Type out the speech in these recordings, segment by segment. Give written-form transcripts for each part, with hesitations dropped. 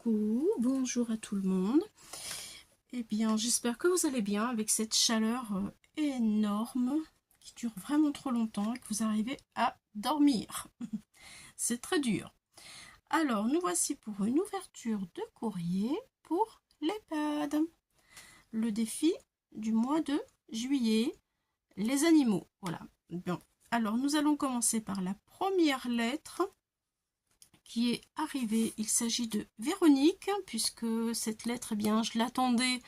Coucou, bonjour à tout le monde. Eh bien, j'espère que vous allez bien avec cette chaleur énorme qui dure vraiment trop longtemps et que vous arrivez à dormir. C'est très dur. Alors, nous voici pour une ouverture de courrier pour l'EHPAD. Le défi du mois de juillet, les animaux. Voilà. Bon. Alors, nous allons commencer par la première lettre qui est arrivée. Il s'agit de Véronique, puisque cette lettre, eh bien, je l'attendais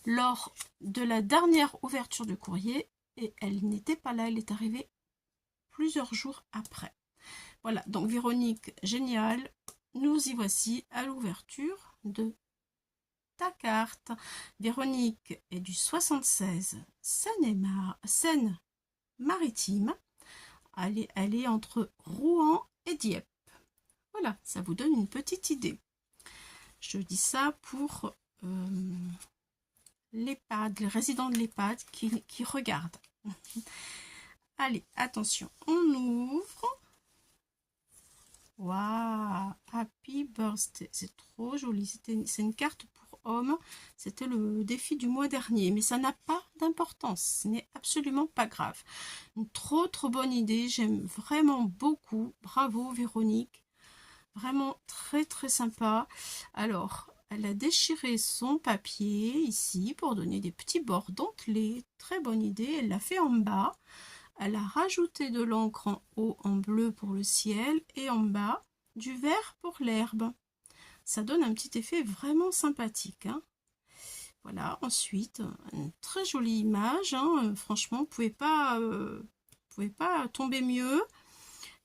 lors de la dernière ouverture du courrier et elle n'était pas là, elle est arrivée plusieurs jours après. Voilà, donc Véronique, génial, nous y voici à l'ouverture de ta carte. Véronique est du 76 Seine-Maritime. Elle est entre Rouen et Dieppe. Voilà, ça vous donne une petite idée. Je dis ça pour l'EHPAD, les résidents de l'EHPAD qui regardent. Allez, attention, on ouvre. Waouh, Happy Birthday, c'est trop joli. C'est une carte pour hommes. C'était le défi du mois dernier, mais ça n'a pas d'importance. Ce n'est absolument pas grave. Une trop bonne idée. J'aime vraiment beaucoup. Bravo Véronique. Vraiment très sympa. Alors, elle a déchiré son papier ici pour donner des petits bords dentelés. Très bonne idée. Elle l'a fait en bas. Elle a rajouté de l'encre en haut en bleu pour le ciel et en bas du vert pour l'herbe. Ça donne un petit effet vraiment sympathique, hein. Voilà, ensuite, une très jolie image, hein. Franchement, vous pouvez pas tomber mieux.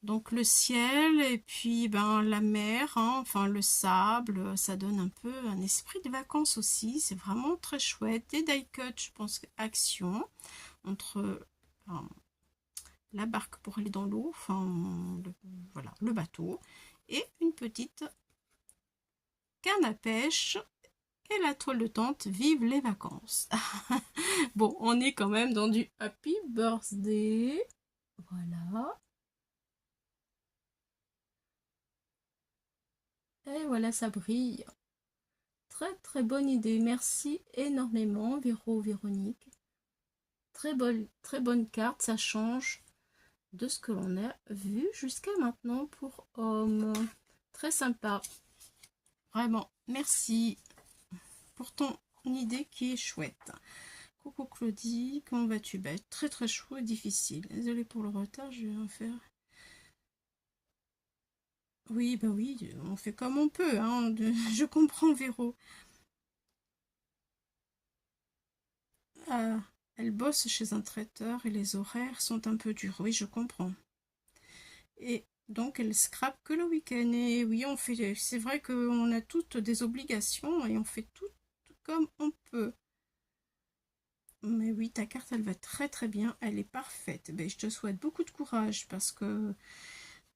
Donc le ciel et puis la mer, hein, enfin le sable, ça donne un peu un esprit de vacances aussi. C'est vraiment très chouette. Des die cuts, je pense, action entre la barque pour aller dans l'eau, enfin voilà, le bateau, et une petite canne à pêche et la toile de tente. Vive les vacances. Bon, on est quand même dans du Happy Birthday. Voilà. Et voilà, ça brille. Très bonne idée. Merci énormément, Véronique. Très bonne carte. Ça change de ce que l'on a vu jusqu'à maintenant pour hommes. Très sympa. Vraiment, merci pour ton idée qui est chouette. Coucou Claudie, comment vas-tu? Très chaud et difficile. Désolée pour le retard, je vais en faire. Oui, oui, on fait comme on peut, hein. Je comprends Véro. Ah, elle bosse chez un traiteur et les horaires sont un peu durs. Oui, je comprends. Et donc, elle scrape que le week-end. Et oui, c'est vrai qu'on a toutes des obligations et on fait tout comme on peut. Mais oui, ta carte, elle va très bien. Elle est parfaite. Je te souhaite beaucoup de courage parce que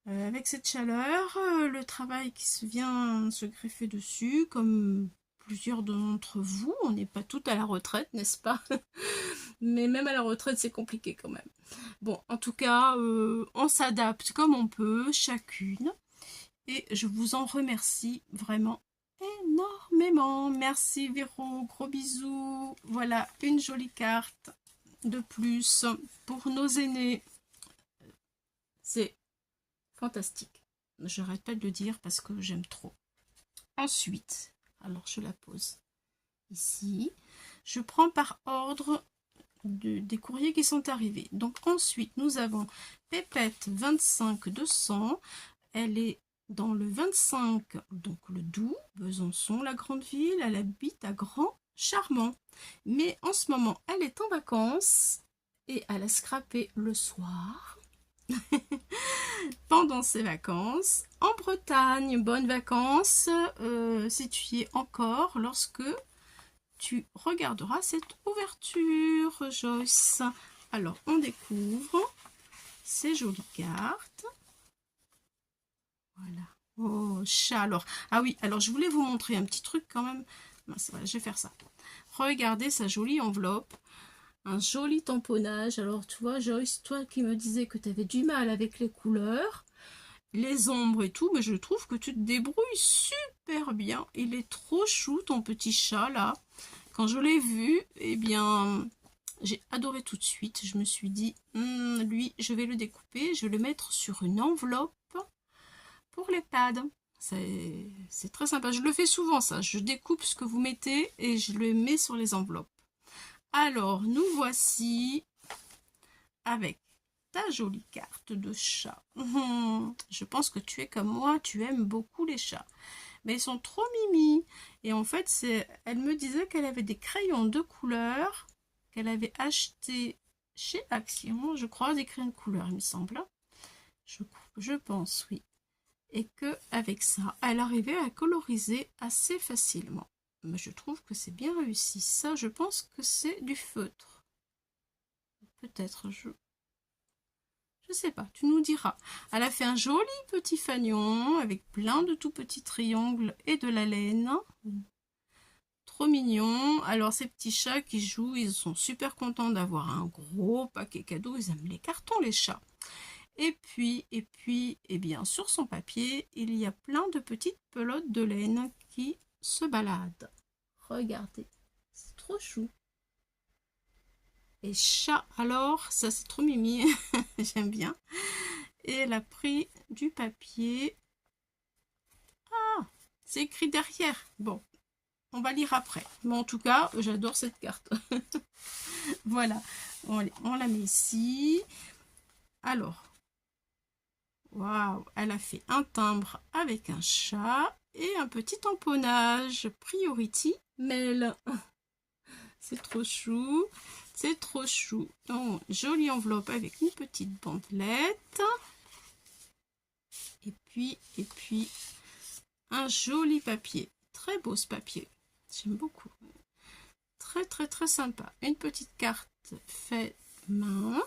avec cette chaleur, le travail qui vient se greffer dessus, comme plusieurs d'entre vous, on n'est pas toutes à la retraite, n'est-ce pas? Mais même à la retraite, c'est compliqué quand même. Bon, en tout cas, on s'adapte comme on peut, chacune. Et je vous en remercie vraiment énormément. Merci Véro, gros bisous. Voilà, une jolie carte de plus pour nos aînés. C'est fantastique. Je n'arrête pas de le dire parce que j'aime trop. Ensuite, alors je la pose ici. Je prends par ordre des courriers qui sont arrivés. Donc ensuite, nous avons Pépette 25 200. Elle est dans le 25, donc le Doubs, Besançon, la grande ville. Elle habite à Grand Charmant. Mais en ce moment, elle est en vacances et elle a scrappé le soir pendant ses vacances en Bretagne. Bonnes vacances si tu y es encore lorsque tu regarderas cette ouverture, Joyce. Alors, on découvre ces jolies cartes. Voilà. Oh, chat. Alors, ah oui, alors je voulais vous montrer un petit truc quand même. Voilà, je vais faire ça. Regardez sa jolie enveloppe. Un joli tamponnage. Alors, tu vois, Joyce, toi qui me disais que tu avais du mal avec les couleurs, les ombres et tout, mais je trouve que tu te débrouilles super super bien. Il est trop chou, ton petit chat, là. Quand je l'ai vu, eh bien, j'ai adoré tout de suite. Je me suis dit, lui, je vais le découper. Je vais le mettre sur une enveloppe pour l'EHPAD. C'est très sympa. Je le fais souvent, ça. Je découpe ce que vous mettez et je le mets sur les enveloppes. Alors, nous voici avec ta jolie carte de chat. Je pense que tu es comme moi, tu aimes beaucoup les chats. Mais ils sont trop mimi. Et en fait, elle me disait qu'elle avait des crayons de couleur qu'elle avait acheté chez Action. Je crois des crayons de couleur, il me semble. Je pense, oui. Et que avec ça, elle arrivait à coloriser assez facilement. Mais je trouve que c'est bien réussi. Ça, je pense que c'est du feutre. Peut-être, je sais pas, tu nous diras. Elle a fait un joli petit fanion avec plein de tout petits triangles et de la laine. Trop mignon. Alors ces petits chats qui jouent, ils sont super contents d'avoir un gros paquet cadeau. Ils aiment les cartons, les chats. Et puis, eh bien, sur son papier, il y a plein de petites pelotes de laine qui se baladent. Regardez, c'est trop chou. Et chat, alors, ça c'est trop mimi, j'aime bien. Et elle a pris du papier. Ah, c'est écrit derrière. Bon, on va lire après. Mais en tout cas, j'adore cette carte. Voilà, on la met ici. Alors, waouh, elle a fait un timbre avec un chat et un petit tamponnage. Priority Mail. C'est trop chou. C'est trop chou. Donc, jolie enveloppe avec une petite bandelette. Et puis, un joli papier. Très beau ce papier. J'aime beaucoup. Très, très, très sympa. Une petite carte faite main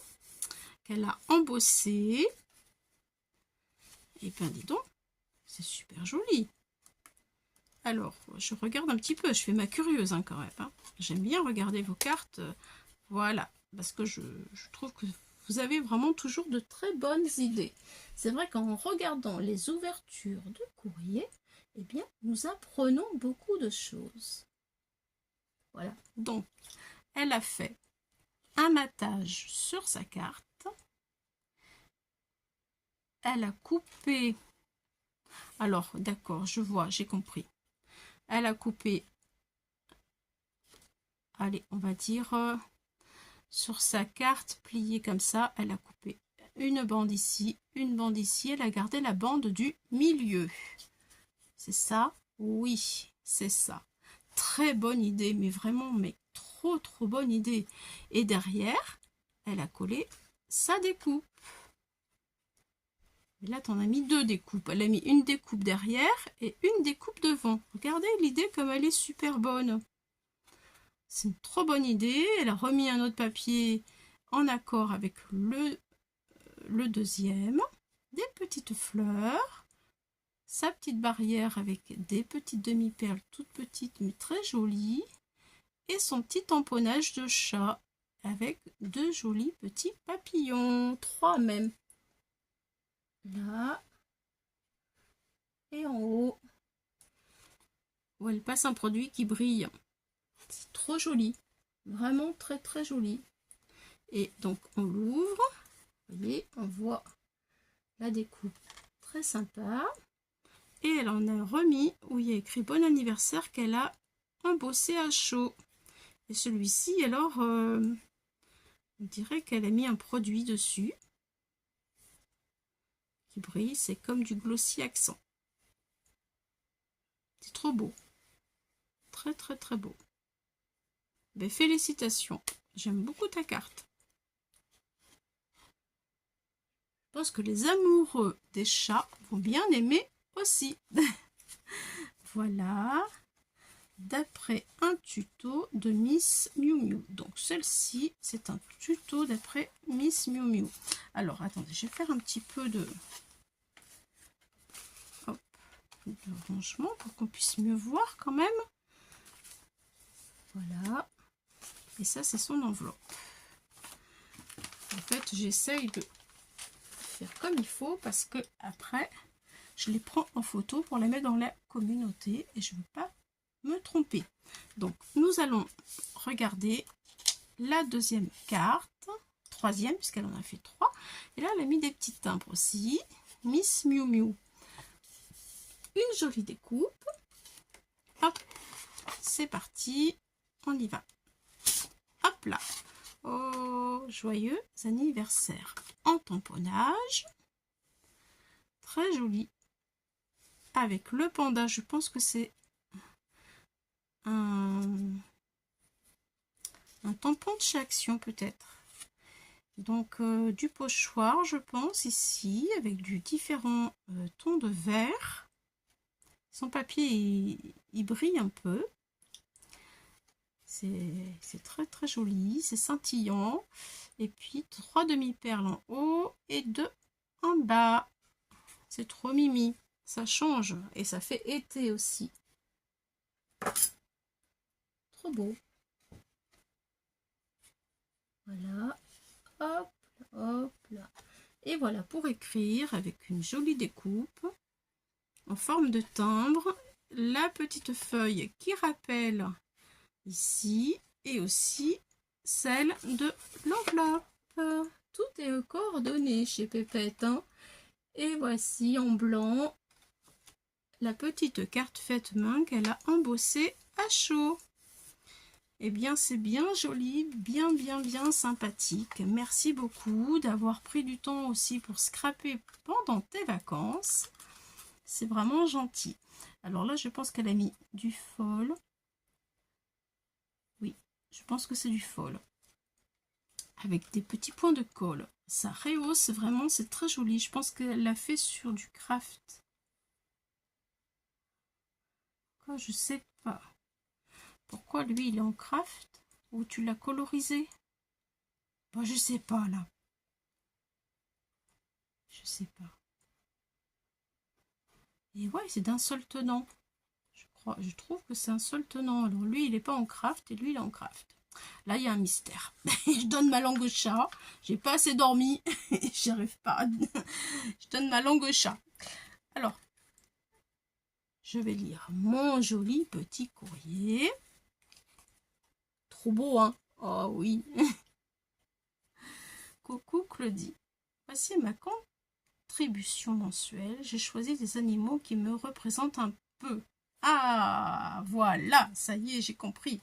qu'elle a embossée. Et bien, dis donc, c'est super joli. Alors, je regarde un petit peu. Je fais ma curieuse hein, quand même. Hein. J'aime bien regarder vos cartes. Voilà, parce que je trouve que vous avez vraiment toujours de très bonnes idées. C'est vrai qu'en regardant les ouvertures de courrier, eh bien, nous apprenons beaucoup de choses. Voilà, donc, elle a fait un matage sur sa carte. Elle a coupé... Alors, d'accord, je vois, j'ai compris. Elle a coupé... Allez, on va dire... sur sa carte pliée comme ça, elle a coupé une bande ici, elle a gardé la bande du milieu. C'est ça? Oui, c'est ça. Très bonne idée, mais vraiment, mais trop bonne idée. Et derrière, elle a collé sa découpe. Et là, t'en as mis deux découpes. Elle a mis une découpe derrière et une découpe devant. Regardez l'idée comme elle est super bonne. C'est une trop bonne idée. Elle a remis un autre papier en accord avec le deuxième. Des petites fleurs. Sa petite barrière avec des petites demi-perles toutes petites mais très jolies. Et son petit tamponnage de chat avec deux jolis petits papillons. Trois même. Là. Et en haut. Où elle passe un produit qui brille. C'est trop joli. Vraiment très joli. Et donc on l'ouvre. Vous voyez, on voit la découpe. Très sympa. Et elle en a remis où il y a écrit bon anniversaire qu'elle a embossé à chaud. Et celui-ci, alors, on dirait qu'elle a mis un produit dessus. Qui brille, c'est comme du glossy accent. C'est trop beau. Très beau. Ben, félicitations. J'aime beaucoup ta carte. Je pense que les amoureux des chats vont bien aimer aussi. Voilà. D'après un tuto de Miss Miu Miu. Donc celle-ci, c'est un tuto d'après Miss Miu Miu. Alors, attendez, je vais faire un petit peu de rangement pour qu'on puisse mieux voir quand même. Voilà. Et ça, c'est son enveloppe. En fait, j'essaye de faire comme il faut parce que après, je les prends en photo pour les mettre dans la communauté et je ne veux pas me tromper. Donc nous allons regarder la deuxième carte, troisième puisqu'elle en a fait 3. Et là elle a mis des petits timbres aussi. Miss Miu Miu. Une jolie découpe. Hop, c'est parti, on y va. Hop là. Oh, joyeux anniversaire en tamponnage. Très joli. Avec le panda, je pense que c'est un tampon de chez Action peut-être. Donc du pochoir, je pense, ici, avec du différent ton de vert. Son papier, il brille un peu. C'est très très joli, c'est scintillant. Et puis 3 demi-perles en haut et 2 en bas. C'est trop mimi. Ça change et ça fait été aussi. Trop beau. Voilà. Hop, hop là. Et voilà pour écrire avec une jolie découpe en forme de timbre. La petite feuille qui rappelle ici et aussi celle de l'enveloppe. Tout est coordonné chez Pépette, hein. Et voici en blanc la petite carte faite main qu'elle a embossée à chaud. Eh bien c'est bien joli, bien sympathique. Merci beaucoup d'avoir pris du temps aussi pour scraper pendant tes vacances. C'est vraiment gentil. Alors là je pense qu'elle a mis du fol. Oui, je pense que c'est du fol. Avec des petits points de colle. Ça rehausse vraiment, c'est très joli. Je pense qu'elle l'a fait sur du craft. Quoi, je sais pas. Pourquoi lui il est en craft? Ou tu l'as colorisé? Bah, je sais pas là. Je sais pas. Et ouais, c'est d'un seul tenant. Je trouve que c'est un seul tenant. Alors lui, il n'est pas en craft et lui, il est en craft. Là, il y a un mystère. Je donne ma langue au chat. J'ai pas assez dormi. J'y arrive pas. Je donne ma langue au chat. Alors, je vais lire mon joli petit courrier. Trop beau, hein? Oh oui. Coucou Claudie. Voici ma contribution mensuelle. J'ai choisi des animaux qui me représentent un peu. Ah, voilà, ça y est, j'ai compris.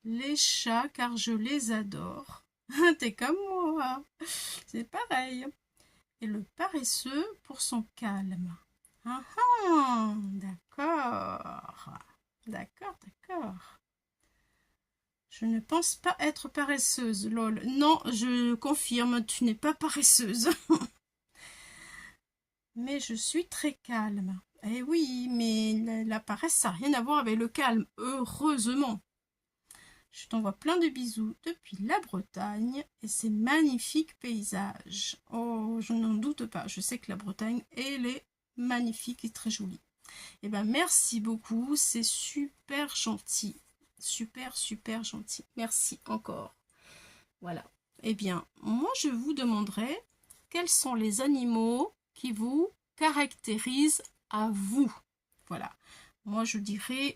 Les chats, car je les adore. T'es comme moi. C'est pareil. Et le paresseux pour son calme. Ah ah, d'accord. D'accord. Je ne pense pas être paresseuse, lol. Non, je confirme, tu n'es pas paresseuse. Mais je suis très calme. Eh oui, mais la paresse, ça n'a rien à voir avec le calme, heureusement. Je t'envoie plein de bisous depuis la Bretagne et ces magnifiques paysages. Oh, je n'en doute pas. Je sais que la Bretagne, elle est magnifique et très jolie. Eh bien, merci beaucoup. C'est super gentil. Super gentil. Merci encore. Voilà. Eh bien, moi, je vous demanderai quels sont les animaux qui vous caractérisent à vous. Voilà. Moi, je dirais...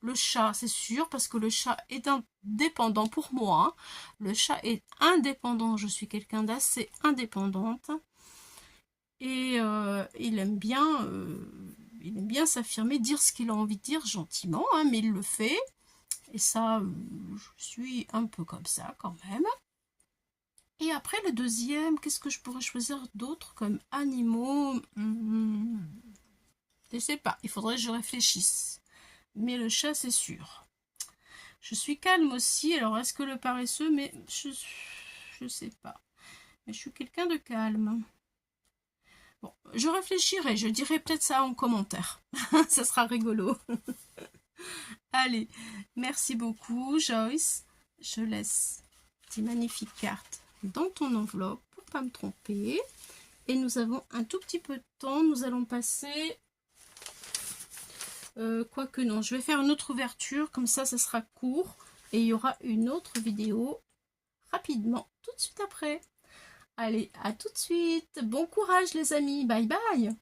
le chat, c'est sûr, parce que le chat est indépendant pour moi. Le chat est indépendant. Je suis quelqu'un d'assez indépendante. Et il aime bien s'affirmer, dire ce qu'il a envie de dire gentiment, hein, mais il le fait. Et ça, je suis un peu comme ça quand même. Et après, le deuxième, qu'est-ce que je pourrais choisir d'autre comme animaux? Je sais pas, il faudrait que je réfléchisse. Mais le chat, c'est sûr. Je suis calme aussi. Alors, est-ce que le paresseux? Mais je sais pas. Mais je suis quelqu'un de calme. Bon, je réfléchirai. Je dirai peut-être ça en commentaire. Ça sera rigolo. Allez, merci beaucoup, Joyce. Je laisse ces magnifiques cartes dans ton enveloppe pour pas me tromper. Et nous avons un tout petit peu de temps. Nous allons passer... quoique non, je vais faire une autre ouverture, comme ça sera court et il y aura une autre vidéo rapidement tout de suite après. Allez, à tout de suite. Bon courage les amis. Bye bye.